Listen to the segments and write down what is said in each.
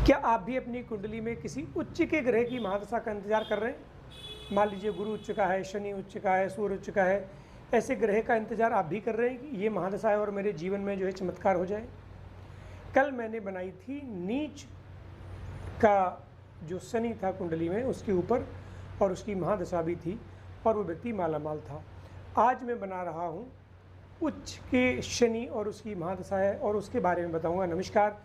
क्या आप भी अपनी कुंडली में किसी उच्च के ग्रह की महादशा का इंतजार कर रहे हैं? मान लीजिए गुरु उच्च का है, शनि उच्च का है, सूर्य उच्च का है, ऐसे ग्रह का इंतजार आप भी कर रहे हैं कि ये महादशा है और मेरे जीवन में जो है चमत्कार हो जाए। कल मैंने बनाई थी नीच का जो शनि था कुंडली में उसके ऊपर, और उसकी महादशा भी थी और वो व्यक्ति मालामाल था। आज मैं बना रहा हूँ उच्च के शनि और उसकी महादशा है और उसके बारे में बताऊँगा। नमस्कार,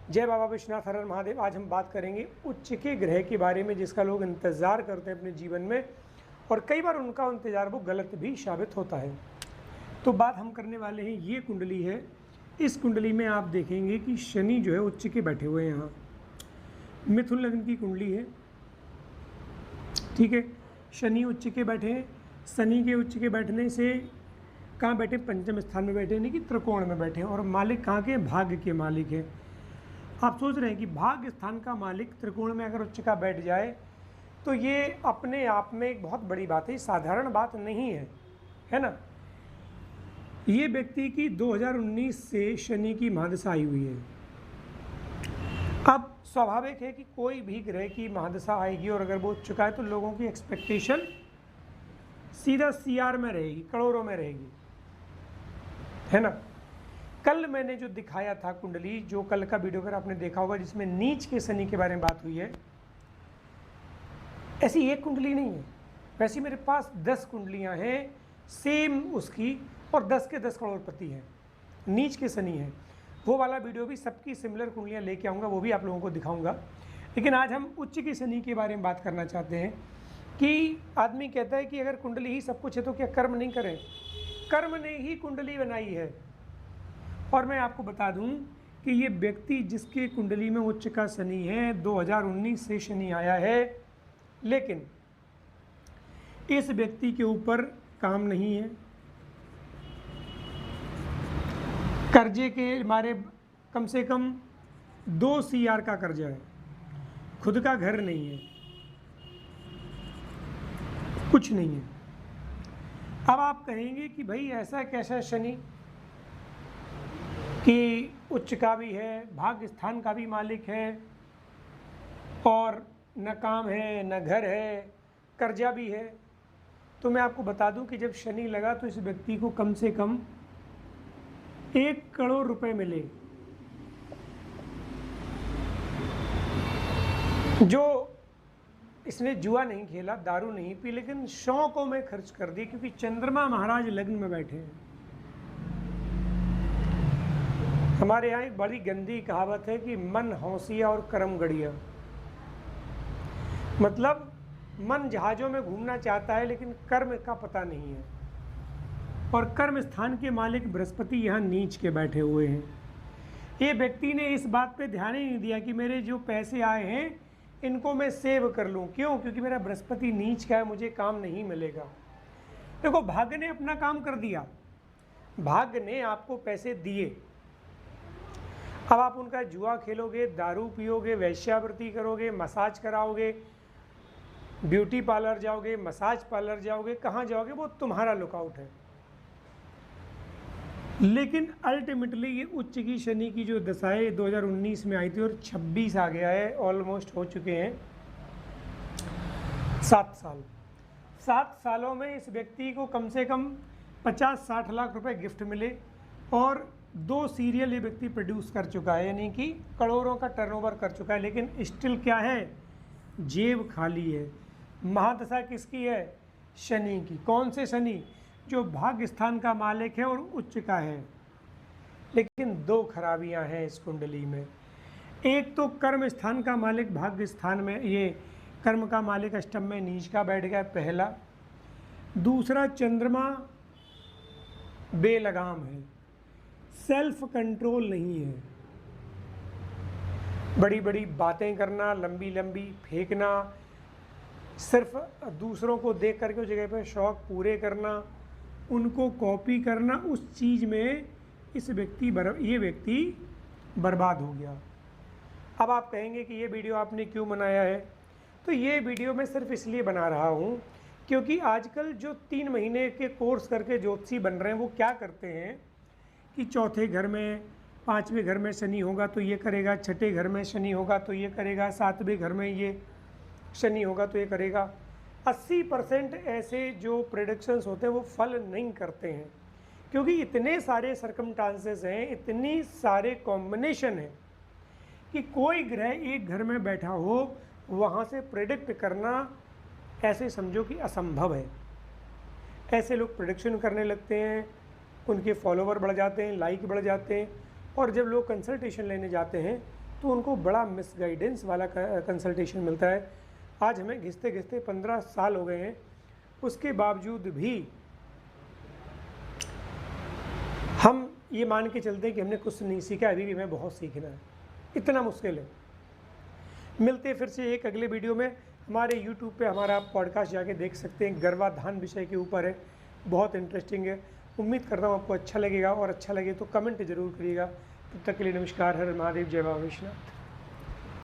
जय बाबा विश्वनाथ हर हर महादेव। आज हम बात करेंगे उच्च के ग्रह के बारे में जिसका लोग इंतज़ार करते हैं अपने जीवन में, और कई बार उनका इंतज़ार वो गलत भी साबित होता है। तो बात हम करने वाले हैं, ये कुंडली है। इस कुंडली में आप देखेंगे कि शनि जो है उच्च के बैठे हुए हैं। यहाँ मिथुन लग्न की कुंडली है, ठीक है। शनि उच्च के बैठे हैं। शनि के उच्च के बैठने से कहाँ बैठे? पंचम स्थान में बैठे, यानी कि त्रिकोण में बैठे हैं। और मालिक कहाँ के? भाग्य के मालिक है। आप सोच रहे हैं कि भाग्य स्थान का मालिक त्रिकोण में अगर उच्च का बैठ जाए तो ये अपने आप में एक बहुत बड़ी बात है, साधारण बात नहीं है ना। ये व्यक्ति की 2019 से शनि की महादशा आई हुई है। अब स्वाभाविक है कि कोई भी ग्रह की महादशा आएगी और अगर वो उच्च का है तो लोगों की एक्सपेक्टेशन सीधा सीआर में रहेगी, करोड़ों में रहेगी, है ना। कल मैंने जो दिखाया था कुंडली, जो कल का वीडियो अगर आपने देखा होगा जिसमें नीच के शनि के बारे में बात हुई है, ऐसी एक कुंडली नहीं है। वैसे मेरे पास 10 कुंडलियां हैं सेम उसकी, और 10 के 10 करोड़पति हैं। नीच के शनि है, वो वाला वीडियो भी सबकी सिमिलर कुंडलियां लेके आऊँगा, वो भी आप लोगों को दिखाऊंगा। लेकिन आज हम उच्च के शनि के बारे में बात करना चाहते हैं कि आदमी कहता है कि अगर कुंडली ही सब कुछ है तो क्या कर्म नहीं करें? कर्म ने ही कुंडली बनाई है। और मैं आपको बता दूं कि ये व्यक्ति जिसके कुंडली में उच्च का शनि है, 2019 से शनि आया है, लेकिन इस व्यक्ति के ऊपर काम नहीं है। कर्जे के मारे कम से कम 2 CR का कर्जा है, खुद का घर नहीं है, कुछ नहीं है। अब आप कहेंगे कि भाई ऐसा कैसा शनि कि उच्च का भी है, भाग्य स्थान का भी मालिक है, और न काम है न घर है, कर्जा भी है। तो मैं आपको बता दूं कि जब शनि लगा तो इस व्यक्ति को कम से कम 1 करोड़ रुपए मिले, जो इसने जुआ नहीं खेला, दारू नहीं पी, लेकिन शौकों में खर्च कर दिए, क्योंकि चंद्रमा महाराज लग्न में बैठे हैं। हमारे यहाँ एक बड़ी गंदी कहावत है कि मन हौसिया और कर्म गड़िया। मतलब मन जहाज़ों में घूमना चाहता है लेकिन कर्म का पता नहीं है। और कर्म स्थान के मालिक बृहस्पति यहाँ नीच के बैठे हुए हैं। ये व्यक्ति ने इस बात पे ध्यान ही नहीं दिया कि मेरे जो पैसे आए हैं इनको मैं सेव कर लूँ। क्यों? क्योंकि मेरा बृहस्पति नीच का है, मुझे काम नहीं मिलेगा। देखो, भाग्य ने अपना काम कर दिया, भाग्य ने आपको पैसे दिए। अब आप उनका जुआ खेलोगे, दारू पियोगे, वेश्यावृत्ति करोगे, मसाज कराओगे, ब्यूटी पार्लर जाओगे, मसाज पार्लर जाओगे, कहाँ जाओगे, वो तुम्हारा लुकआउट है। लेकिन अल्टीमेटली ये उच्च की शनि की जो दशा है 2019 में आई थी और 26 आ गया है, ऑलमोस्ट हो चुके हैं 7 साल। 7 सालों में इस व्यक्ति को कम से कम 50-60 लाख रुपए गिफ्ट मिले, और 2 सीरियल ये व्यक्ति प्रोड्यूस कर चुका है, यानी कि करोड़ों का टर्नओवर कर चुका है। लेकिन स्टिल क्या है? जेब खाली है। महादशा किसकी है? शनि की। कौन से शनि? जो भाग्य स्थान का मालिक है और उच्च का है। लेकिन 2 खराबियां हैं इस कुंडली में। एक तो कर्म स्थान का मालिक भाग्य स्थान में, ये कर्म का मालिक अष्टम में नीच का बैठ गया, पहला। दूसरा, चंद्रमा बेलगाम है, सेल्फ कंट्रोल नहीं है। बड़ी बड़ी बातें करना, लंबी लंबी फेंकना, सिर्फ दूसरों को देख करके उस जगह पर शौक पूरे करना, उनको कॉपी करना, उस चीज़ में ये व्यक्ति बर्बाद हो गया। अब आप कहेंगे कि ये वीडियो आपने क्यों बनाया है? तो ये वीडियो मैं सिर्फ इसलिए बना रहा हूँ क्योंकि आजकल जो 3 महीने के कोर्स करके ज्योतिषी बन रहे हैं वो क्या करते हैं कि चौथे घर में, 5वें घर में शनि होगा तो ये करेगा, 6ठे घर में शनि होगा तो ये करेगा, 7वें घर में ये शनि होगा तो ये करेगा। 80% ऐसे जो प्रेडिक्शंस होते हैं वो फल नहीं करते हैं, क्योंकि इतने सारे सर्कमस्टांसेस हैं, इतनी सारे कॉम्बिनेशन हैं कि कोई ग्रह एक घर में बैठा हो वहाँ से प्रेडिक्ट करना ऐसे समझो कि असंभव है। ऐसे लोग प्रेडिक्शन करने लगते हैं, उनके फॉलोवर बढ़ जाते हैं, लाइक बढ़ जाते हैं, और जब लोग कंसल्टेशन लेने जाते हैं तो उनको बड़ा मिसगाइडेंस वाला कंसल्टेशन मिलता है। आज हमें घिसते घिसते 15 साल हो गए हैं, उसके बावजूद भी हम ये मान के चलते हैं कि हमने कुछ नहीं सीखा, अभी भी हमें बहुत सीखना है, इतना मुश्किल है। मिलते फिर से एक अगले वीडियो में। हमारे YouTube पे हमारा पॉडकास्ट जाके देख सकते हैं, गर्भाधान विषय के ऊपर है, बहुत इंटरेस्टिंग है। उम्मीद करता हूँ आपको अच्छा लगेगा, और अच्छा लगे तो कमेंट जरूर करिएगा। तब तक के लिए नमस्कार, हर महादेव, जय बाबा विश्वनाथ।